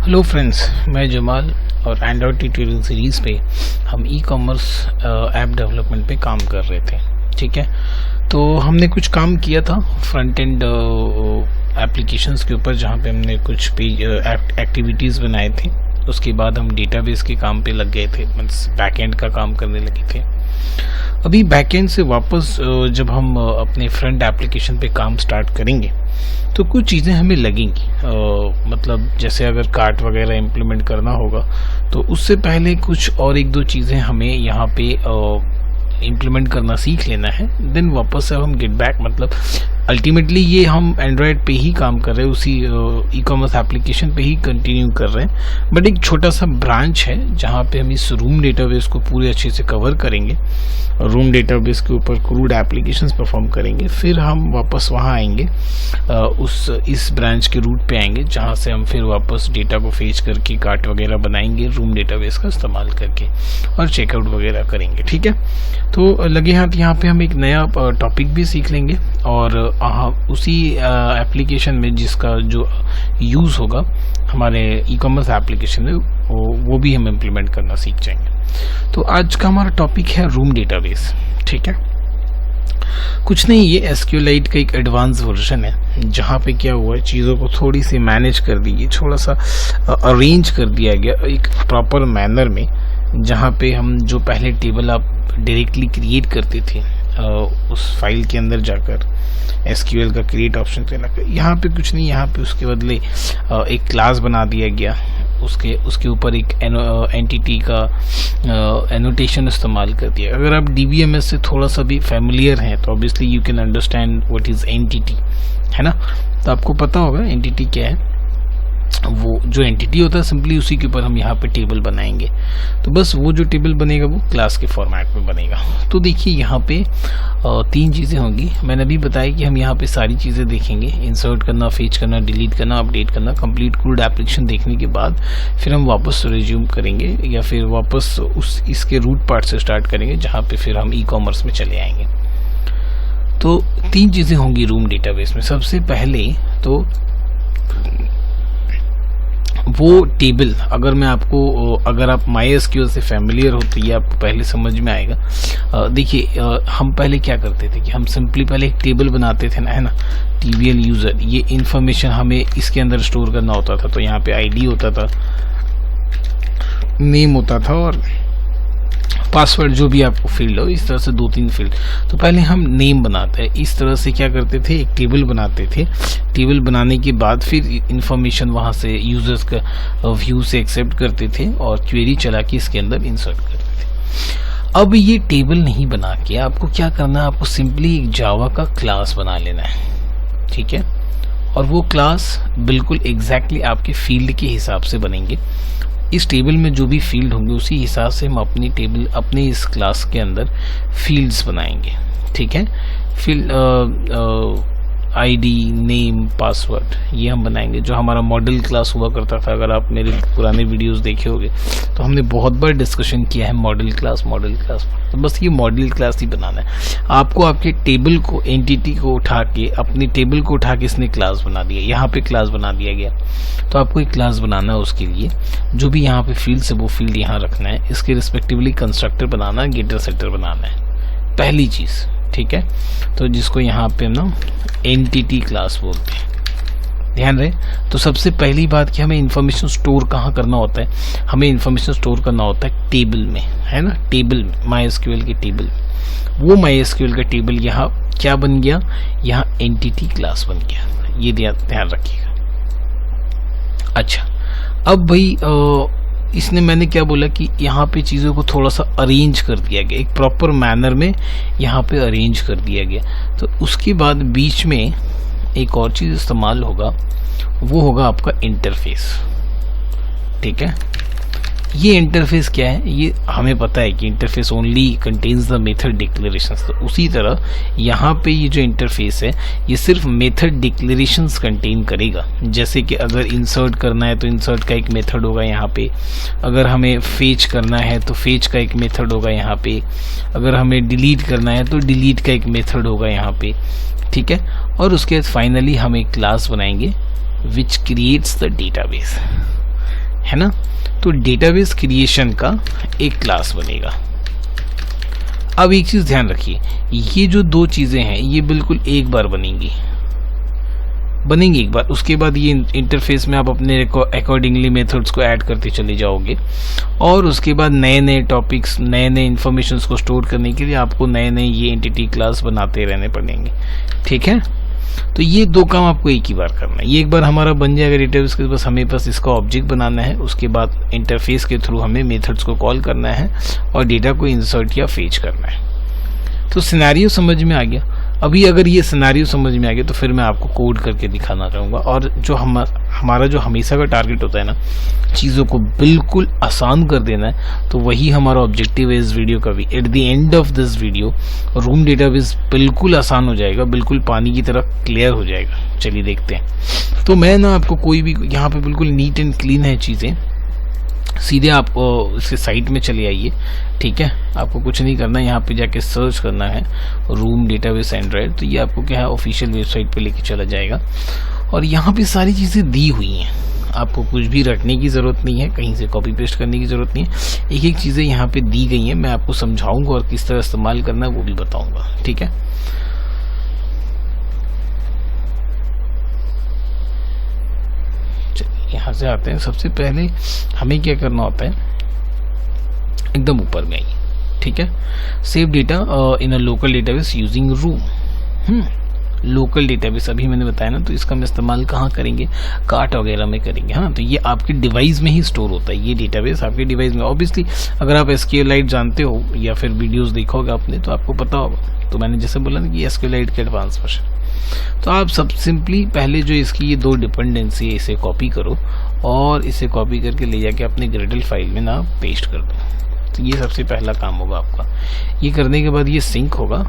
Hello friends, मैं जमाल और Android tutorial series पे हम ई कॉमर्स ऐप डेवलपमेंट पे काम कर रहे थे। ठीक है, तो हमने कुछ काम किया था फ्रंट एंड एप्लीकेशंस के ऊपर, जहाँ पे हमने कुछ पेज एक्टिविटीज़ बनाए थे। उसके बाद हम डेटाबेस के काम पे लग गए थे, मीन्स बैकएंड का काम करने लगे थे। अभी बैकएंड से वापस जब हम अपने फ्रंट एप्लीकेशन पे काम स्टार्ट करेंगे तो कुछ चीज़ें हमें लगेंगी, मतलब जैसे अगर कार्ट वगैरह इम्प्लीमेंट करना होगा तो उससे पहले कुछ और एक दो चीज़ें हमें यहाँ पे इम्प्लीमेंट करना सीख लेना है। देन वापस से हम गेट बैक, मतलब अल्टीमेटली ये हम एंड्रॉयड पे ही काम कर रहे हैं, उसी ई कॉमर्स एप्लीकेशन पे ही कंटिन्यू कर रहे हैं, बट एक छोटा सा ब्रांच है जहाँ पे हम इस रूम डेटाबेस को पूरे अच्छे से कवर करेंगे। रूम डेटाबेस के ऊपर क्रूड एप्लीकेशंस परफॉर्म करेंगे, फिर हम वापस वहाँ आएंगे, इस ब्रांच के रूट पे आएंगे जहाँ से हम फिर वापस डेटा को फेच करके कार्ट वगैरह बनाएंगे रूम डेटाबेस का इस्तेमाल करके, और चेकआउट वगैरह करेंगे। ठीक है, तो लगे हाथ यहाँ पे हम एक नया टॉपिक भी सीख लेंगे, और उसी एप्लीकेशन में जिसका जो यूज़ होगा हमारे ई कॉमर्स एप्लीकेशन में वो भी हम इम्प्लीमेंट करना सीख जाएंगे। तो आज का हमारा टॉपिक है रूम डेटाबेस। ठीक है, कुछ नहीं, ये एसक्यूएलाइट का एक एडवांस वर्जन है जहाँ पे क्या हुआ है, चीज़ों को थोड़ी सी मैनेज कर दी, थोड़ा सा अरेंज कर दिया गया एक प्रॉपर मैनर में, जहाँ पे हम जो पहले टेबल आप डायरेक्टली क्रिएट करते थे उस फाइल के अंदर जाकर एसक्यूएल का क्रिएट ऑप्शन पे लगा, यहाँ पे कुछ नहीं, यहाँ पे उसके बदले एक क्लास बना दिया गया, उसके ऊपर एक एंटिटी का एनोटेशन इस्तेमाल कर दिया। अगर आप डीबीएमएस से थोड़ा सा भी फैमिलियर हैं तो obviously you can understand what is entity, है ना। तो आपको पता होगा एंटिटी क्या है। वो जो एंटिटी होता है सिंपली उसी के ऊपर हम यहाँ पे टेबल बनाएंगे, तो बस वो जो टेबल बनेगा वो क्लास के फॉर्मेट में बनेगा। तो देखिए यहाँ पे तीन चीज़ें होंगी। मैंने अभी बताया कि हम यहाँ पे सारी चीज़ें देखेंगे, इंसर्ट करना, फेच करना, डिलीट करना, अपडेट करना, कंप्लीट क्रूड एप्लीकेशन देखने के बाद फिर हम वापस रिज्यूम करेंगे या फिर वापस इसके रूट पार्ट से स्टार्ट करेंगे जहाँ पे फिर हम ई कॉमर्स में चले आएंगे। तो तीन चीज़ें होंगी रूम डेटाबेस में। सबसे पहले तो वो टेबल, अगर आप MySQL से फैमिलियर हो तो ये आपको पहले समझ में आएगा। देखिए हम पहले क्या करते थे कि हम सिंपली पहले एक टेबल बनाते थे ना, है ना, TBL यूज़र, ये इन्फॉर्मेशन हमें इसके अंदर स्टोर करना होता था। तो यहाँ पे आईडी होता था, नेम होता था और पासवर्ड, जो भी आपको फील्ड हो, इस तरह से 2-3 फील्ड। तो पहले हम नेम बनाते हैं, इस तरह से क्या करते थे, एक टेबल बनाते थे। टेबल बनाने के बाद फिर इंफॉर्मेशन वहाँ से यूजर्स का व्यू से एक्सेप्ट करते थे और क्वेरी चला के इसके अंदर इंसर्ट करते थे। अब ये टेबल नहीं बना के आपको क्या करना है, आपको सिंपली एक जावा का क्लास बना लेना है। ठीक है, और वो क्लास बिल्कुल एग्जैक्टली आपके फील्ड के हिसाब से बनेंगे। इस टेबल में जो भी फील्ड होंगे उसी हिसाब से हम अपने इस क्लास के अंदर फील्ड्स बनाएंगे। ठीक है, फील्ड आईडी, नेम, पासवर्ड, ये हम बनाएंगे। जो हमारा मॉडल क्लास हुआ करता था, अगर आप मेरे पुराने वीडियोस देखे होंगे तो हमने बहुत बार डिस्कशन किया है मॉडल क्लास। तो बस ये मॉडल क्लास ही बनाना है आपको। आपके टेबल को, एंटिटी को उठा के, अपनी टेबल को उठा के इसने क्लास बना दिया, यहाँ पे क्लास बना दिया गया। तो आपको एक क्लास बनाना है, उसके लिए जो भी यहाँ पे फील्ड है वो फील्ड यहाँ रखना है, इसके रिस्पेक्टिवली कंस्ट्रक्टर बनाना है, गेटर सेटर बनाना है, पहली चीज़। ठीक है, तो जिसको यहाँ पे हम ना एंटिटी क्लास बोलते हैं, ध्यान रहे। तो सबसे पहली बात कि हमें इंफॉर्मेशन स्टोर कहाँ करना होता है, हमें इंफॉर्मेशन स्टोर करना होता है टेबल में, है ना, टेबल में, MySQL के टेबल। वो MySQL का टेबल यहाँ क्या बन गया, यहाँ एंटिटी क्लास बन गया, ये ध्यान रखिएगा। अच्छा, अब भाई इसने, मैंने क्या बोला कि यहाँ पे चीज़ों को थोड़ा सा अरेंज कर दिया गया, एक प्रॉपर मैनर में यहाँ पे अरेंज कर दिया गया। तो उसके बाद बीच में एक और चीज़ इस्तेमाल होगा, वो होगा आपका इंटरफेस। ठीक है, ये इंटरफेस क्या है, ये हमें पता है कि interface only contains the method declarations. तो उसी तरह यहाँ पे ये जो इंटरफेस है ये सिर्फ मेथड डिक्लेरेशंस कंटेन करेगा। जैसे कि अगर इंसर्ट करना है तो इंसर्ट का एक मेथड होगा यहाँ पे, अगर हमें फेच करना है तो फेच का एक मेथड होगा यहाँ पे, अगर हमें डिलीट करना है तो डिलीट का एक मेथड होगा यहाँ पे। ठीक है, और उसके बाद फाइनली हम एक क्लास बनाएंगे विच क्रिएट्स द डेटाबेस। है ना। तो डेटाबेस क्रिएशन का एक क्लास बनेगा। अब एक चीज़ ध्यान रखिए, ये जो दो चीज़ें हैं ये बिल्कुल एक बार बनेंगी एक बार। उसके बाद ये इंटरफेस में आप अपने अकॉर्डिंगली मेथड्स को ऐड करते चले जाओगे, और उसके बाद नए नए टॉपिक्स, नए नए इन्फॉर्मेशंस को स्टोर करने के लिए आपको नए नए ये एंटिटी क्लास बनाते रहने पड़ेंगे, ठीक है। तो ये दो काम आपको एक ही बार करना है। ये एक बार हमारा बन जाएगा डेटाबेस के, बस हमें बस इसका ऑब्जेक्ट बनाना है, उसके बाद इंटरफेस के थ्रू हमें मेथड्स को कॉल करना है और डेटा को इंसर्ट या फेच करना है। तो सिनेरियो समझ में आ गया। अभी अगर ये सिनेरियो समझ में आ गया तो फिर मैं आपको कोड करके दिखाना चाहूँगा। और जो हमारा जो हमेशा का टारगेट होता है ना, चीज़ों को बिल्कुल आसान कर देना है, तो वही हमारा ऑब्जेक्टिव है इस वीडियो का भी। At the end of this video room database बिल्कुल आसान हो जाएगा, बिल्कुल पानी की तरह क्लियर हो जाएगा। चलिए देखते हैं। तो मैं ना आपको कोई भी, यहाँ पे बिल्कुल नीट एंड क्लीन है चीज़ें। सीधे आप इसके साइट में चले आइए, ठीक है। आपको कुछ नहीं करना है, यहाँ पे जाके सर्च करना है रूम डेटाबेस एंड्रॉयड। तो ये आपको क्या है, ऑफिशियल वेबसाइट पे लेके चला जाएगा, और यहाँ पे सारी चीज़ें दी हुई हैं। आपको कुछ भी रटने की ज़रूरत नहीं है, कहीं से कॉपी पेस्ट करने की ज़रूरत नहीं है। एक एक चीज़ें यहाँ पे दी गई हैं, मैं आपको समझाऊँगा और किस तरह इस्तेमाल करना है वो भी बताऊँगा, ठीक है। यहाँ से आते हैं। सबसे पहले हमें क्या करना होता है, एकदम ऊपर में आइए, ठीक है। Save data in a local database using room. Local database अभी मैंने बताया ना, तो इसका हम इस्तेमाल कहाँ करेंगे, कार्ट वगैरह में करेंगे। हाँ, तो ये आपके डिवाइस में ही स्टोर होता है, ये डेटाबेस आपके डिवाइस में। ऑब्वियसली अगर आप SQLite जानते हो या फिर वीडियोस देखोगे आपने, तो आपको पता होगा। तो मैंने जैसे बोला ना कि SQLite के एडवांस वर्जन। तो आप सब सिंपली पहले जो इसकी ये दो डिपेंडेंसी है, इसे कॉपी करो और इसे कॉपी करके ले जाके अपने ग्रेडल फाइल में ना पेस्ट कर दो। तो ये सबसे पहला काम होगा आपका। ये करने के बाद ये सिंक होगा,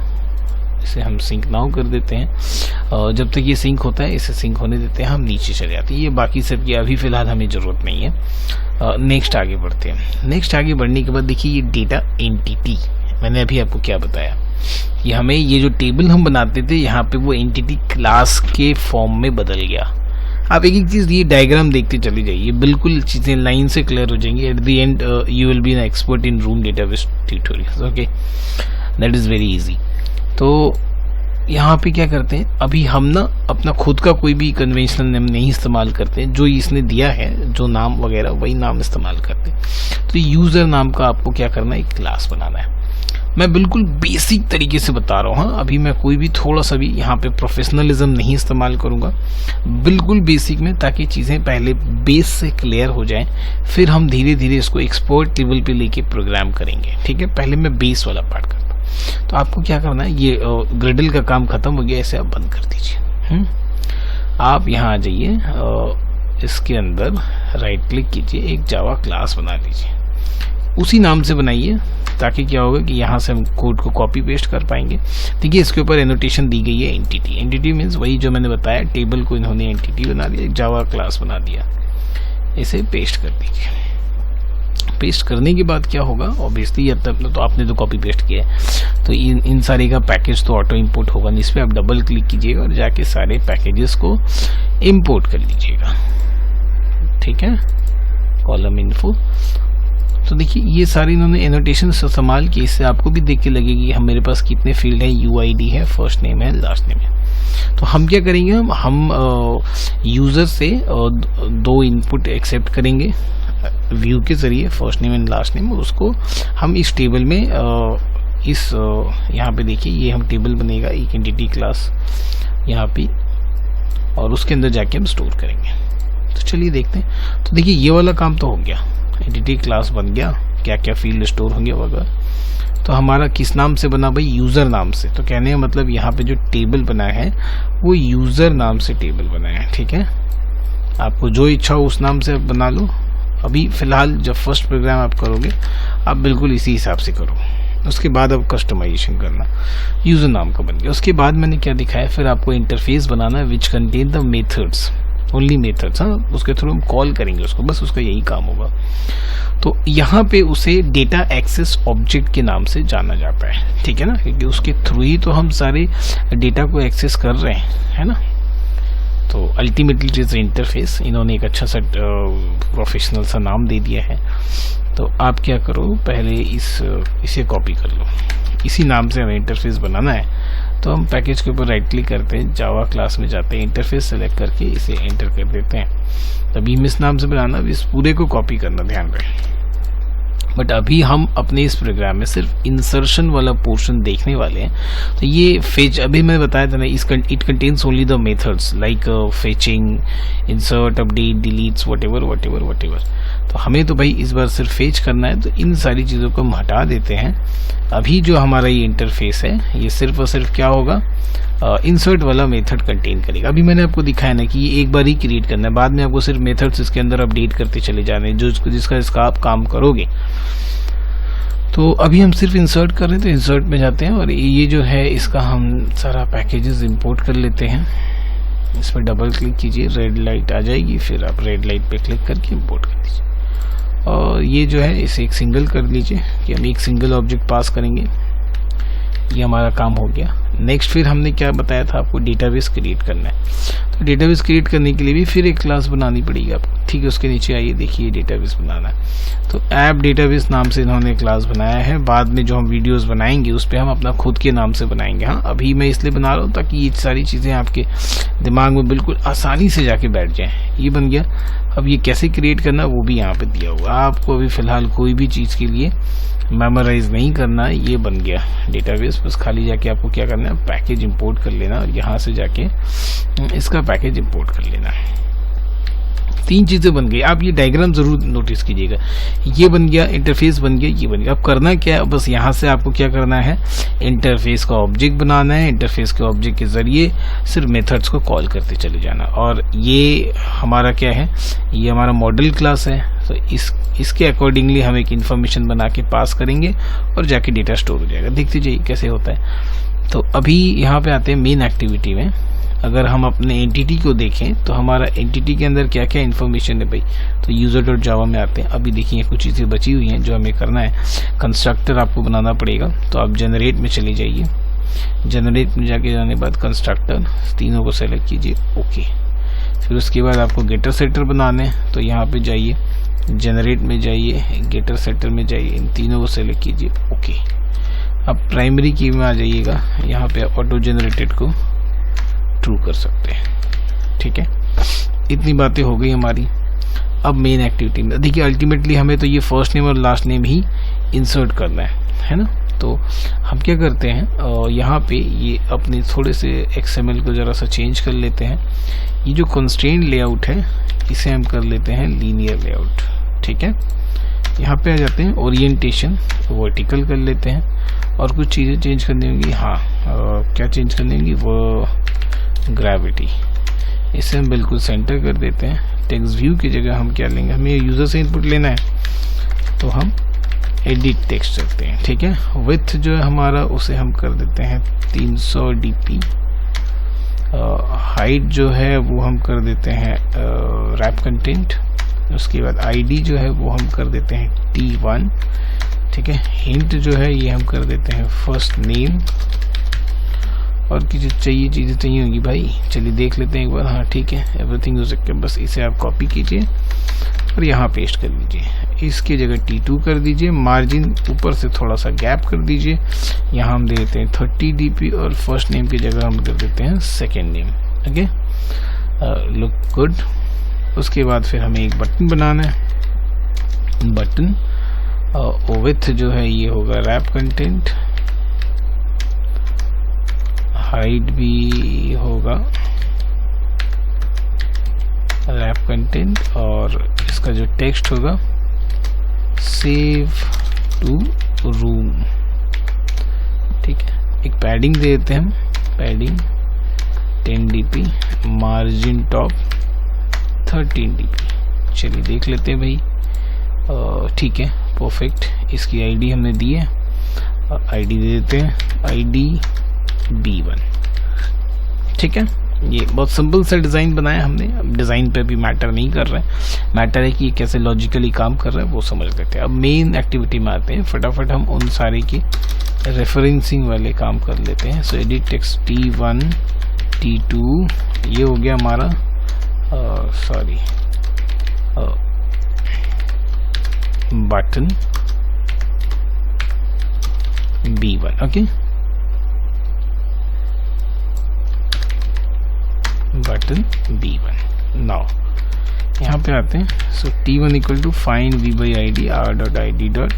इसे हम सिंक नाउ कर देते हैं। जब तक ये सिंक होता है इसे सिंक होने देते हैं, हम नीचे चले जाते हैं। ये बाकी सब की अभी फ़िलहाल हमें ज़रूरत नहीं है। नेक्स्ट आगे बढ़ते हैं। नेक्स्ट आगे बढ़ने के बाद देखिए ये डेटा एंटिटी, मैंने अभी आपको क्या बताया, ये हमें ये जो टेबल हम बनाते थे यहाँ पे वो एंटिटी क्लास के फॉर्म में बदल गया। आप एक एक चीज़ ये डायग्राम देखते चले जाइए, बिल्कुल चीज़ें लाइन से क्लियर हो जाएंगी। At the end you will be an expert in room database tutorials, okay, that is very easy. तो यहाँ पे क्या करते हैं, अभी हम ना अपना खुद का कोई भी कन्वेंशनल नेम नहीं इस्तेमाल करते, जो इसने दिया है जो नाम वगैरह वही नाम इस्तेमाल करते हैं। तो यूज़र नाम का आपको क्या करना है, एक क्लास बनाना है। मैं बिल्कुल बेसिक तरीके से बता रहा हूँ। हाँ, अभी मैं कोई भी थोड़ा सा भी यहाँ पे प्रोफेशनलिज्म नहीं इस्तेमाल करूँगा, बिल्कुल बेसिक में, ताकि चीज़ें पहले बेस से क्लियर हो जाएं, फिर हम धीरे धीरे इसको एक्सपर्ट लेवल पे लेके प्रोग्राम करेंगे, ठीक है। पहले मैं बेस वाला पार्ट करता हूँ। तो आपको क्या करना है, ये ग्रेडल का काम खत्म हो गया, इसे आप बंद कर दीजिए। आप यहाँ आ जाइए, इसके अंदर राइट क्लिक कीजिए, एक जावा क्लास बना लीजिए, उसी नाम से बनाइए, ताकि क्या होगा कि यहाँ से हम कोड को कॉपी पेस्ट कर पाएंगे। देखिए इसके ऊपर एनोटेशन दी गई है एंटिटी। एंटिटी मीन्स वही जो मैंने बताया, टेबल को इन्होंने एंटिटी बना दिया, एक जावा क्लास बना दिया। इसे पेस्ट कर दीजिए। पेस्ट करने के बाद क्या होगा, ऑब्वियसली अब तक तो आपने तो कॉपी पेस्ट किया है, तो इन सारे का पैकेज तो ऑटो इंपोर्ट होगा। इस पर आप डबल क्लिक कीजिएगा और जाके सारे पैकेजेस को इम्पोर्ट कर लीजिएगा, ठीक है। कॉलम इन्फो, तो देखिए ये सारी इन्होंने एनोटेशन इस्तेमाल की, इससे आपको भी देख के लगेगी हम मेरे पास कितने फील्ड है, UID है, फर्स्ट नेम है, लास्ट नेम है। तो हम क्या करेंगे, हम यूज़र से दो इनपुट एक्सेप्ट करेंगे व्यू के ज़रिए, first name and last name. उसको हम इस टेबल में यहाँ पे देखिए ये हम टेबल बनेगा, एक एंटिटी क्लास यहाँ पे, और उसके अंदर जाके हम स्टोर करेंगे। तो चलिए देखते हैं। तो देखिए ये वाला काम तो हो गया, एंटिटी क्लास बन गया, क्या क्या फील्ड स्टोर होंगे वगैरह। तो हमारा किस नाम से बना भाई, यूज़र नाम से। तो कहने का मतलब यहाँ पे जो टेबल बना है वो यूज़र नाम से टेबल बना है, ठीक है। आपको जो इच्छा हो उस नाम से आप बना लो। अभी फ़िलहाल जब फर्स्ट प्रोग्राम आप करोगे आप बिल्कुल इसी हिसाब से करो, उसके बाद अब कस्टमाइजेशन करना। यूज़र नाम का बन गया। उसके बाद मैंने क्या दिखाया, फिर आपको इंटरफेस बनाना है which contain the methods, only methods. हाँ, उसके थ्रू हम कॉल करेंगे उसको, बस उसका यही काम होगा। तो यहाँ पे उसे डेटा एक्सेस ऑब्जेक्ट के नाम से जाना जाता है, ठीक है ना, क्योंकि उसके थ्रू ही तो हम सारे डेटा को एक्सेस कर रहे हैं, है ना। तो अल्टीमेटली इट इज़ इंटरफेस। इन्होंने एक अच्छा सा प्रोफेशनल सा नाम दे दिया है। तो आप क्या करो, पहले इसे कॉपी कर लो, इसी नाम से हमें इंटरफेस बनाना है। तो हम पैकेज के ऊपर राइट क्लिक करते हैं, जावा क्लास में जाते हैं, इंटरफेस सेलेक्ट करके इसे एंटर कर देते हैं। तभी हम इस नाम से बनाना, इस पूरे को कॉपी करना, ध्यान रखें। बट अभी हम अपने इस प्रोग्राम में सिर्फ इंसर्शन वाला पोर्शन देखने वाले हैं। तो ये फेच, अभी मैं बताया था ना, it contains only the methods like fetching, insert, update, deletes, what. तो हमें तो भाई इस बार सिर्फ फेच करना है, तो इन सारी चीज़ों को हम हटा देते हैं। अभी जो हमारा ये इंटरफेस है, ये सिर्फ और सिर्फ क्या होगा, इंसर्ट वाला मेथड कंटेन करेगा। अभी मैंने आपको दिखाया ना कि ये एक बार ही क्रिएट करना है, बाद में आपको सिर्फ मेथड्स इसके अंदर अपडेट करते चले जाने, जिसका आप काम करोगे। तो अभी हम सिर्फ इंसर्ट कर रहे हैं, तो इंसर्ट में जाते हैं और ये जो है इसका हम सारा पैकेजेस इंपोर्ट कर लेते हैं। इस पर डबल क्लिक कीजिए, रेड लाइट आ जाएगी, फिर आप रेड लाइट पे क्लिक करके इंपोर्ट कर दीजिए। और ये जो है इसे एक सिंगल कर लीजिए कि हम एक सिंगल ऑब्जेक्ट पास करेंगे। ये हमारा काम हो गया। नेक्स्ट फिर हमने क्या बताया था आपको, डेटाबेस क्रिएट करना है। तो डेटाबेस क्रिएट करने के लिए भी फिर एक क्लास बनानी पड़ेगी आपको, ठीक है। उसके नीचे आइए, देखिए डेटाबेस बनाना है। तो ऐप डेटाबेस नाम से इन्होंने क्लास बनाया है। बाद में जो हम वीडियोस बनाएंगे उस पर हम अपना खुद के नाम से बनाएंगे। हाँ, अभी मैं इसलिए बना रहा हूँ ताकि ये सारी चीज़ें आपके दिमाग में बिल्कुल आसानी से जाके बैठ जाएँ। ये बन गया। अब ये कैसे क्रिएट करना वो भी यहाँ पे दिया हुआ। आपको अभी फ़िलहाल कोई भी चीज़ के लिए मेमोराइज नहीं करना है। ये बन गया डेटाबेस। बस खाली जाके आपको क्या करना है, पैकेज इंपोर्ट कर लेना और यहाँ से जाके इसका पैकेज इंपोर्ट कर लेना। 3 चीज़ें बन गई। आप ये डायग्राम ज़रूर नोटिस कीजिएगा। ये बन गया, इंटरफेस बन गया, ये बन गया। अब करना क्या है, बस यहाँ से आपको क्या करना है, इंटरफेस का ऑब्जेक्ट बनाना है। इंटरफेस के ऑब्जेक्ट के ज़रिए सिर्फ मेथड्स को कॉल करते चले जाना। और ये हमारा क्या है, ये हमारा मॉडल क्लास है। तो इसके अकॉर्डिंगली हम एक इन्फॉर्मेशन बना के पास करेंगे और जाके डेटा स्टोर हो जाएगा। देखते जाइए कैसे होता है। तो अभी यहाँ पे आते हैं मेन एक्टिविटी में। अगर हम अपने एंटिटी को देखें तो हमारा एंटिटी के अंदर क्या क्या इन्फॉर्मेशन है भाई, तो यूज़र.जावा में आते हैं। अभी देखिए कुछ चीज़ें बची हुई हैं जो हमें करना है। कंस्ट्रक्टर आपको बनाना पड़ेगा, तो आप जनरेट में चले जाइए। जनरेट में जाके जाने के बाद कंस्ट्रक्टर, तीनों को सेलेक्ट कीजिए, ओके। फिर उसके बाद आपको गेटर सेटर बनाने हैं, तो यहाँ पे जाइए, जनरेट में जाइए, गेटर सेटर में जाइए, इन तीनों को सेलेक्ट कीजिए, ओके। अब प्राइमरी की में आ जाइएगा, यहाँ पे ऑटो जनरेटेड को ट्रू कर सकते हैं, ठीक है। इतनी बातें हो गई हमारी। अब मेन एक्टिविटी में देखिए, अल्टीमेटली हमें तो ये फर्स्ट नेम और लास्ट नेम ही इंसर्ट करना है ना। तो हम क्या करते हैं, यहाँ पे ये अपने थोड़े से XML को ज़रा सा चेंज कर लेते हैं। ये जो कंस्ट्रेंट लेआउट है इसे हम कर लेते हैं लीनियर लेआउट, ठीक है। यहाँ पे आ जाते हैं, ओरिएंटेशन वर्टिकल कर लेते हैं और कुछ चीज़ें चेंज करनी होंगी। हाँ, क्या चेंज करनी होंगी, वो ग्रेविटी, इसे हम बिल्कुल सेंटर कर देते हैं। टेक्स्ट व्यू की जगह हम क्या लेंगे, हमें यूज़र से इनपुट लेना है, तो हम एडिट टेक्स्ट करते हैं, ठीक है। विथ जो है हमारा उसे हम कर देते हैं 300 dp। हाइट जो है वो हम कर देते हैं रैप कंटेंट। उसके बाद आईडी जो है वो हम कर देते हैं T1, ठीक है। हिंट जो है ये हम कर देते हैं फर्स्ट नेम। और चीज़ें चाहिए होंगी भाई, चलिए देख लेते हैं एक बार। हाँ ठीक है, एवरीथिंग इज ओके। बस इसे आप कॉपी कीजिए और यहाँ पेस्ट कर लीजिए। इसकी जगह T2 कर दीजिए। मार्जिन ऊपर से थोड़ा सा गैप कर दीजिए। यहाँ हम दे देते हैं 30 dp और फर्स्ट नेम की जगह हम दे देते हैं second name, okay. Look good. उसके बाद फिर हमें एक बटन बनाना है। बटन विथ जो है ये होगा रैप कंटेंट, हाइट भी होगा रैप कंटेंट, और इसका जो टेक्स्ट होगा सेव टू रूम, ठीक है। एक पैडिंग दे देते हैं हम, padding 10 dp, margin top 13 dp। चलिए देख लेते हैं भाई, ठीक है, परफेक्ट। इसकी आईडी हमने दी है, आईडी दे देते हैं आईडी B1, ठीक है। ये बहुत सिंपल सा डिज़ाइन बनाया हमने। अब डिज़ाइन पे भी मैटर नहीं कर रहा है, मैटर है कि ये कैसे लॉजिकली काम कर रहा है वो समझ लेते हैं। अब मेन एक्टिविटी में आते हैं, फटाफट हम उन सारे की रेफरेंसिंग वाले काम कर लेते हैं। सो एडिट टेक्स्ट T1 T2 ये हो गया हमारा sorry button B1। Okay, button B1। Now यहाँ पे आते हैं। So T1 equal to find V by ID R dot ID dot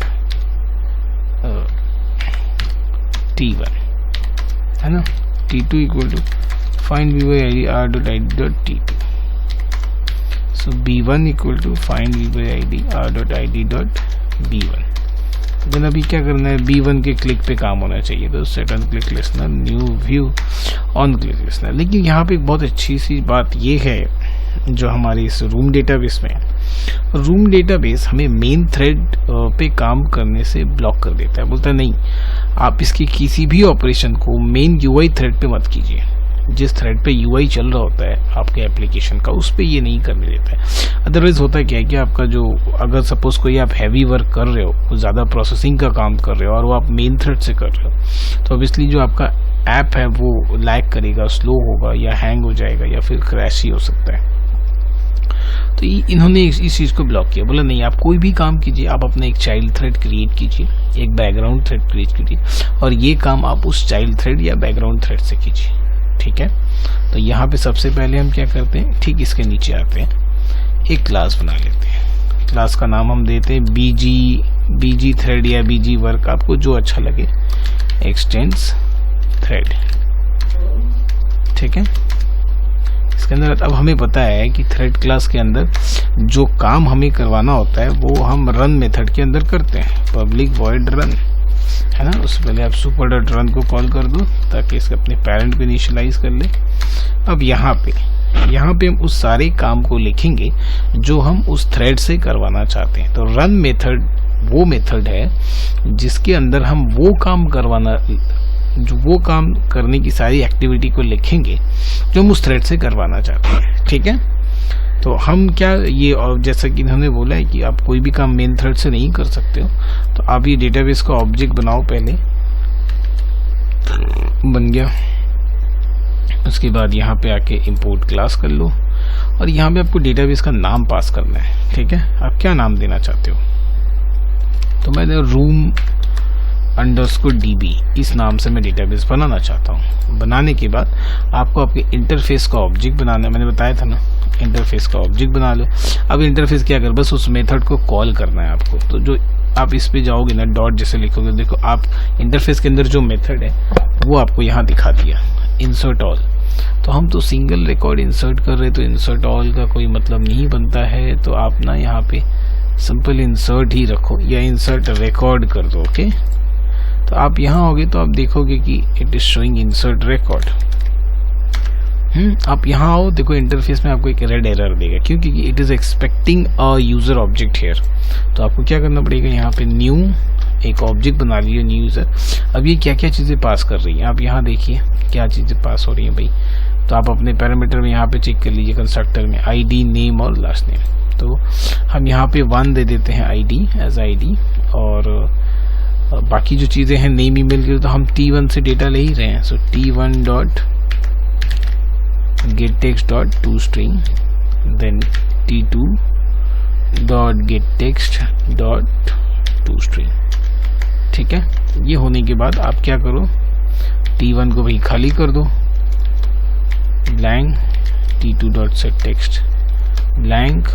T1 है ना। T2 equal to find V by ID R dot ID dot T2। So B1 equal to find V by ID R dot ID dot B1। Then अभी क्या करना है, B1 के click पे काम होना चाहिए। तो set on click listener, new view, on click listener. लेकिन यहाँ पे एक बहुत अच्छी सी बात ये है जो हमारी इस रूम डेटाबेस में, रूम डेटाबेस हमें मेन थ्रेड पे काम करने से ब्लॉक कर देता है। बोलता है नहीं, आप इसकी किसी भी ऑपरेशन को मेन यूआई थ्रेड पे मत कीजिए। जिस थ्रेड पे यूआई चल रहा होता है आपके एप्लीकेशन का, उस पे ये नहीं करने देता है। अदरवाइज होता क्या है कि आपका जो, अगर सपोज कोई आप हैवी वर्क कर रहे हो, कुछ ज़्यादा प्रोसेसिंग का काम कर रहे हो और वो आप मेन थ्रेड से कर रहे हो, तो ऑब्वियसली जो आपका ऐप है वो लैग करेगा, स्लो होगा या हैंग हो जाएगा या फिर क्रैश ही हो सकता है। तो इन्होंने इस चीज़ को ब्लॉक किया। बोला नहीं, आप कोई भी काम कीजिए, आप अपना एक चाइल्ड थ्रेड क्रिएट कीजिए, एक बैकग्राउंड थ्रेड क्रिएट कीजिए और ये काम आप उस चाइल्ड थ्रेड या बैकग्राउंड थ्रेड से कीजिए। ठीक है, तो यहाँ पे सबसे पहले हम क्या करते हैं, ठीक इसके नीचे आते हैं, एक क्लास बना लेते हैं। क्लास का नाम हम देते हैं बीजी थ्रेड या बीजी वर्क, आपको जो अच्छा लगे, एक्सटेंड्स थ्रेड। ठीक है, इसके अंदर अब हमें पता है कि थ्रेड क्लास के अंदर जो काम हमें करवाना होता है वो हम रन मेथड के अंदर करते हैं, पब्लिक वॉइड रन, है ना। उससे पहले आप सुपर डॉट रन को कॉल कर दो ताकि इसके अपने पेरेंट को इनिशियलाइज कर ले। अब यहाँ पे हम उस सारे काम को लिखेंगे जो हम उस थ्रेड से करवाना चाहते हैं। तो रन मेथड वो मेथड है जिसके अंदर हम वो काम करने की सारी एक्टिविटी को लिखेंगे जो हम उस थ्रेड से करवाना चाहते हैं। ठीक है, तो हम क्या, ये जैसा कि इन्होंने बोला है कि आप कोई भी काम मेन थ्रेड से नहीं कर सकते हो, तो आप ये डेटाबेस का ऑब्जेक्ट बनाओ। पहले बन गया, उसके बाद यहाँ पे आके इंपोर्ट क्लास कर लो और यहाँ पे आपको डेटाबेस का नाम पास करना है। ठीक है, आप क्या नाम देना चाहते हो, तो मैं रूम अंडरस्कोर DB इस नाम से मैं डेटाबेस बनाना चाहता हूँ। बनाने के बाद आपको आपके इंटरफेस का ऑब्जेक्ट बनाना है, मैंने बताया था ना, इंटरफेस का ऑब्जेक्ट बना लो। अब इंटरफेस क्या कर, बस उस मेथड को कॉल करना है आपको। तो जो आप इस पे जाओगे ना, डॉट जैसे लिखोगे, देखो आप इंटरफेस के अंदर जो मेथड है वो आपको यहाँ दिखा दिया, इंसर्ट ऑल। तो हम तो सिंगल रिकॉर्ड इंसर्ट कर रहे, तो इंसर्ट ऑल का कोई मतलब नहीं बनता है। तो आप ना यहाँ पे सिंपल इंसर्ट ही रखो या इंसर्ट रिकॉर्ड कर दो। ओके, तो आप यहाँ होगे तो आप देखोगे कि it is showing insert record. आप यहाँ आओ, देखो इंटरफेस में आपको एक रेड एरर देगा क्योंकि it is expecting a user object here. तो आपको क्या करना पड़ेगा, यहाँ पे न्यू एक ऑब्जेक्ट बना लियो, न्यू यूजर। अब ये क्या क्या चीज़ें पास कर रही हैं, आप यहाँ देखिए क्या चीज़ें पास हो रही हैं भाई। तो आप अपने पैरामीटर में यहाँ पे चेक कर लीजिए, कंस्ट्रक्टर में ID, नेम और लास्ट नेम। तो हम यहाँ पे 1 दे देते हैं ID एज ID, और बाकी जो चीज़ें हैं नेम ईमेल के, तो हम T1 से डेटा ले ही रहे हैं। So T1 dot get text dot to string, then T2 dot get text dot to string. ठीक है, ये होने के बाद आप क्या करो, T1 को भाई खाली कर दो, blank, T2 dot set text blank,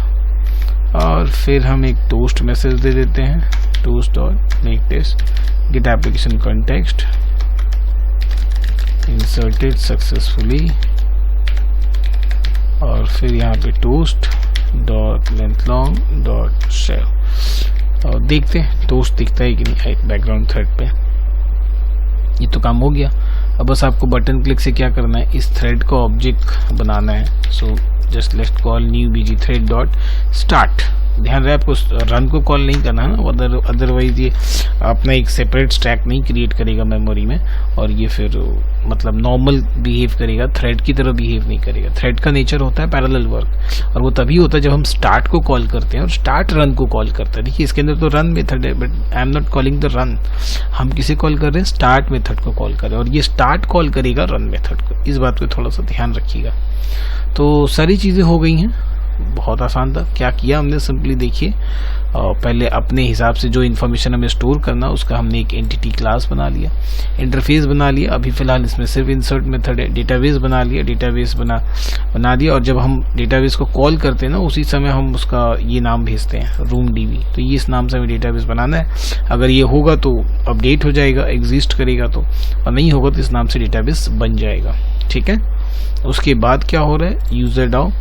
और फिर हम एक टोस्ट मैसेज दे देते हैं, toast dot make text get application context inserted successfully, और फिर यहाँ पे toast dot length long dot show. और देखते हैं टोस्ट दिखता है कि नहीं बैकग्राउंड थ्रेड पे। ये तो काम हो गया। अब बस आपको बटन क्लिक से क्या करना है, इस थ्रेड का ऑब्जेक्ट बनाना है। So just let's call new BG thread dot start. ध्यान रहे आपको रन को कॉल नहीं करना है ना, अदरवाइज ये अपना एक सेपरेट स्टैक नहीं क्रिएट करेगा मेमोरी में, और ये फिर मतलब नॉर्मल बिहेव करेगा, थ्रेड की तरह बिहेव नहीं करेगा। थ्रेड का नेचर होता है पैरेलल वर्क, और वो तभी होता है जब हम स्टार्ट को कॉल करते हैं और स्टार्ट रन को कॉल करता है। देखिए इसके अंदर तो रन मेथड है, but I am not calling the run, हम किसे कॉल कर रहे हैं, स्टार्ट मेथड को कॉल कर रहे हैं, और ये स्टार्ट कॉल करेगा रन मेथड को। इस बात पे थोड़ा सा ध्यान रखिएगा। तो सारी चीज़ें हो गई हैं, बहुत आसान था। क्या किया हमने, सिंपली देखिए पहले अपने हिसाब से जो इन्फॉर्मेशन हमें स्टोर करना उसका हमने एक एंटिटी क्लास बना लिया, इंटरफेस बना लिया। अभी फिलहाल इसमें सिर्फ इंसर्ट मेथड है। डेटाबेस बना लिया, डेटाबेस बना दिया, और जब हम डेटाबेस को कॉल करते हैं ना उसी समय हम उसका ये नाम भेजते हैं रूम डीबी। तो ये इस नाम से हमें डेटाबेस बनाना है। अगर ये होगा तो अपडेट हो जाएगा, एग्जिस्ट करेगा तो, और नहीं होगा तो इस नाम से डेटाबेस बन जाएगा। ठीक है, उसके बाद क्या हो रहा है, यूजर डाउ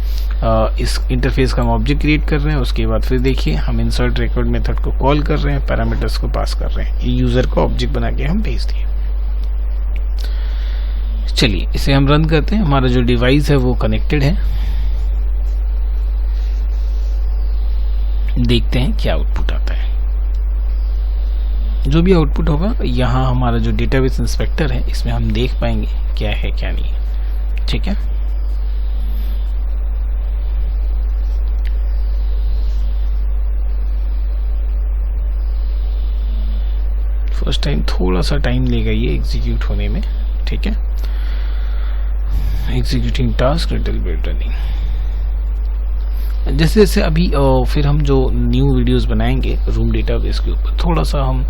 इस इंटरफेस का हम ऑब्जेक्ट क्रिएट कर रहे हैं। उसके बाद फिर देखिए हम इंसर्ट रिकॉर्ड मेथड को कॉल कर रहे हैं, पैरामीटर्स को पास कर रहे हैं, ये यूजर को ऑब्जेक्ट बना के हम भेज दिए। चलिए इसे हम रन करते हैं। हमारा जो डिवाइस है वो कनेक्टेड है, देखते हैं क्या आउटपुट आता है। जो भी आउटपुट होगा यहाँ हमारा जो डेटाबेस इंस्पेक्टर है इसमें हम देख पाएंगे क्या है क्या नहीं है। ठीक है, फर्स्ट टाइम थोड़ा सा टाइम लेगा ये एग्जीक्यूट होने में। ठीक है, executing task little bit running. जैसे जैसे अभी फिर हम जो न्यू वीडियोस बनाएंगे रूम डेटाबेस के ऊपर, थोड़ा सा हम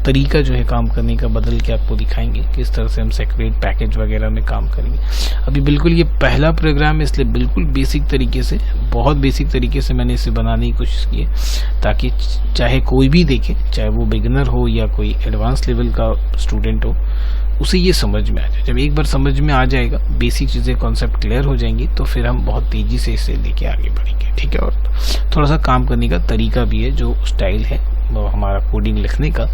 तरीका जो है काम करने का बदल के आपको दिखाएंगे किस तरह से हम सेपरेट पैकेज वगैरह में काम करेंगे। अभी बिल्कुल ये पहला प्रोग्राम है, इसलिए बिल्कुल बेसिक तरीके से, बहुत बेसिक तरीके से मैंने इसे बनाने की कोशिश की है, ताकि चाहे कोई भी देखे, चाहे वो बिगिनर हो या कोई एडवांस लेवल का स्टूडेंट हो, उसे ये समझ में आ जाए। जब एक बार समझ में आ जाएगा, बेसिक चीज़ें कॉन्सेप्ट क्लियर हो जाएंगी, तो फिर हम बहुत तेज़ी से इसे लेके आगे बढ़ेंगे। ठीक है, और थोड़ा सा काम करने का तरीका भी है, जो स्टाइल है वो हमारा कोडिंग लिखने का,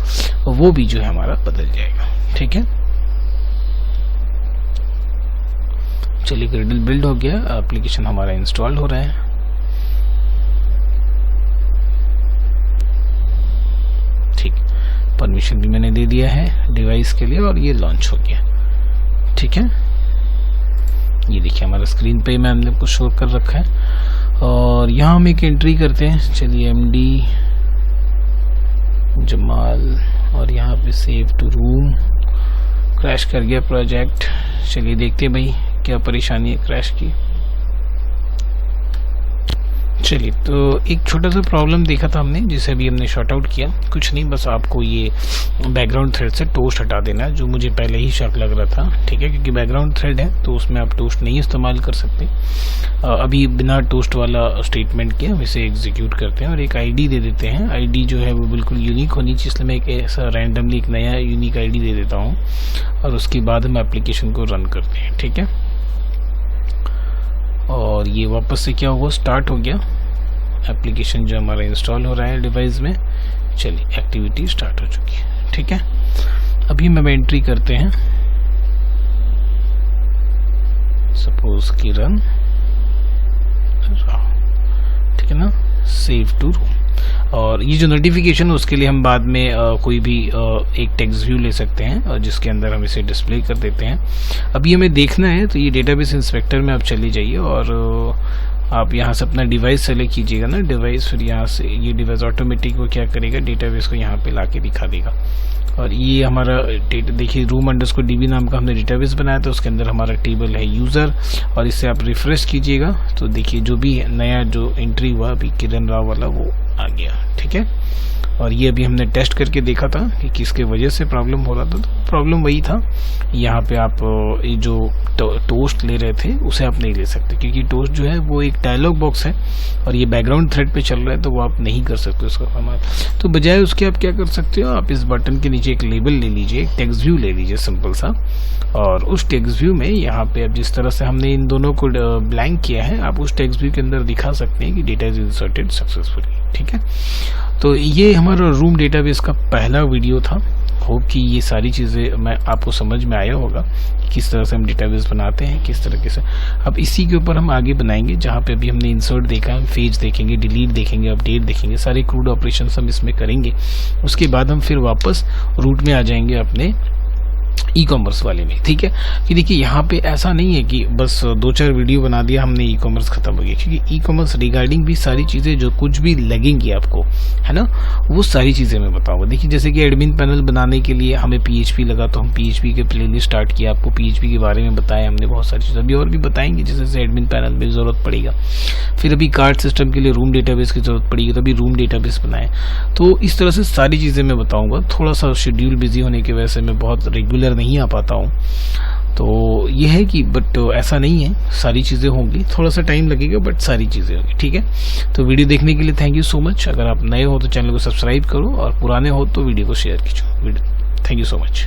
वो भी जो है हमारा बदल जाएगा। ठीक है, चलिए ग्रेडल बिल्ड हो गया, एप्लीकेशन हमारा इंस्टॉल हो रहा है। ठीक, परमिशन भी मैंने दे दिया है डिवाइस के लिए, और ये लॉन्च हो गया। ठीक है, ये देखिए हमारा स्क्रीन पे मैंने आपको शो कर रखा है, और यहाँ हम एक एंट्री करते हैं। चलिए MD जमाल, और यहाँ पे सेव टू रूम। क्रैश कर गया प्रोजेक्ट। चलिए देखते हैं भाई क्या परेशानी है क्रैश की। चलिए, तो एक छोटा सा प्रॉब्लम देखा था हमने, जिसे अभी हमने शॉर्ट आउट किया। कुछ नहीं, बस आपको ये बैकग्राउंड थ्रेड से टोस्ट हटा देना है, जो मुझे पहले ही शक लग रहा था। ठीक है, क्योंकि बैकग्राउंड थ्रेड है तो उसमें आप टोस्ट नहीं इस्तेमाल कर सकते। अभी बिना टोस्ट वाला स्टेटमेंट के हम इसे एग्जीक्यूट करते हैं, और एक ID दे देते हैं। ID जो है वो बिल्कुल यूनिक होनी चाहिए, इसलिए मैं एक ऐसा रैंडमली एक नया यूनिक ID दे देता हूँ, और उसके बाद हम एप्लीकेशन को रन करते हैं। ठीक है, और ये वापस से क्या हुआ, स्टार्ट हो गया एप्लीकेशन जो हमारा इंस्टॉल हो रहा है डिवाइस में। चलिए, एक्टिविटी स्टार्ट हो चुकी है। ठीक है, अभी हम एंट्री करते हैं, सपोज की रन। ठीक है ना, सेव टू रूम। और ये जो नोटिफिकेशन है उसके लिए हम बाद में कोई भी एक टेक्स्ट व्यू ले सकते हैं, और जिसके अंदर हम इसे डिस्प्ले कर देते हैं। अभी हमें देखना है, तो ये डेटाबेस इंस्पेक्टर में आप चले जाइए, और आप यहाँ से अपना डिवाइस सेलेक्ट कीजिएगा ना, डिवाइस, फिर यहाँ से ये डिवाइस ऑटोमेटिक वो क्या करेगा, डेटाबेस को यहाँ पे लाके दिखा देगा। और ये हमारा देखिए room_db नाम का हमने डेटाबेस बनाया था, उसके अंदर हमारा टेबल है यूज़र, और इससे आप रिफ्रेश कीजिएगा तो देखिए जो भी नया जो एंट्री हुआ अभी किरण राव वाला वो आ गया। ठीक है, और ये अभी हमने टेस्ट करके देखा था कि किसके वजह से प्रॉब्लम हो रहा था। तो प्रॉब्लम वही था, यहाँ पे आप ये जो टोस्ट ले रहे थे उसे आप नहीं ले सकते, क्योंकि टोस्ट जो है वो एक डायलॉग बॉक्स है, और ये बैकग्राउंड थ्रेड पे चल रहा है, तो वो आप नहीं कर सकते उसका इस्तेमाल। तो बजाय उसके आप क्या कर सकते हो, आप इस बटन के नीचे एक लेबल ले लीजिए, एक टेक्स्ट व्यू ले लीजिए सिंपल सा, और उस टेक्स्ट व्यू में यहाँ पे अब जिस तरह से हमने इन दोनों को ब्लैंक किया है, आप उस टेक्स्ट व्यू के अंदर दिखा सकते हैं कि डेटा इज इंसर्टेड सक्सेसफुली। ठीक है, तो ये हमारा रूम डेटाबेस का पहला वीडियो था। होप कि ये सारी चीज़ें मैं आपको समझ में आया होगा कि किस तरह से हम डेटाबेस बनाते हैं, किस तरीके से। अब इसी के ऊपर हम आगे बनाएंगे, जहाँ पे अभी हमने इंसर्ट देखा, हम फेज देखेंगे, डिलीट देखेंगे, अपडेट देखेंगे, सारे क्रूड ऑपरेशंस हम इसमें करेंगे। उसके बाद हम फिर वापस रूट में आ जाएंगे अपने ई कॉमर्स वाले में, ठीक है। कि देखिए यहाँ पे ऐसा नहीं है कि बस 2-4 वीडियो बना दिया हमने, ई कॉमर्स खत्म हो गया, क्योंकि ई कॉमर्स रिगार्डिंग भी सारी चीज़ें जो कुछ भी लगेंगी आपको, है ना, वो सारी चीज़ें मैं बताऊँगा। देखिए जैसे कि एडमिन पैनल बनाने के लिए हमें PHP लगा, तो हम PHP के प्लेलिस्ट स्टार्ट किया, आपको PHP के बारे में बताया हमने बहुत सारी चीज़ें, अभी और भी बताएंगे जैसे जैसे एडमिन पैनल में ज़रूरत पड़ेगा। फिर अभी कार्ड सिस्टम के लिए रूम डेटाबेस की ज़रूरत पड़ेगी, तो अभी रूम डेटाबेस बनाए। तो इस तरह से सारी चीज़ें मैं बताऊँगा। थोड़ा सा शेड्यूल बिजी होने की वजह से मैं बहुत रेगुलर नहीं आ पाता हूँ, तो ये है कि बट ऐसा नहीं है, सारी चीज़ें होंगी, थोड़ा सा टाइम लगेगा बट सारी चीज़ें होंगी, ठीक है। तो वीडियो देखने के लिए थैंक यू सो मच। अगर आप नए हो तो चैनल को सब्सक्राइब करो, और पुराने हो तो वीडियो को शेयर कीजिए। Thank you so much.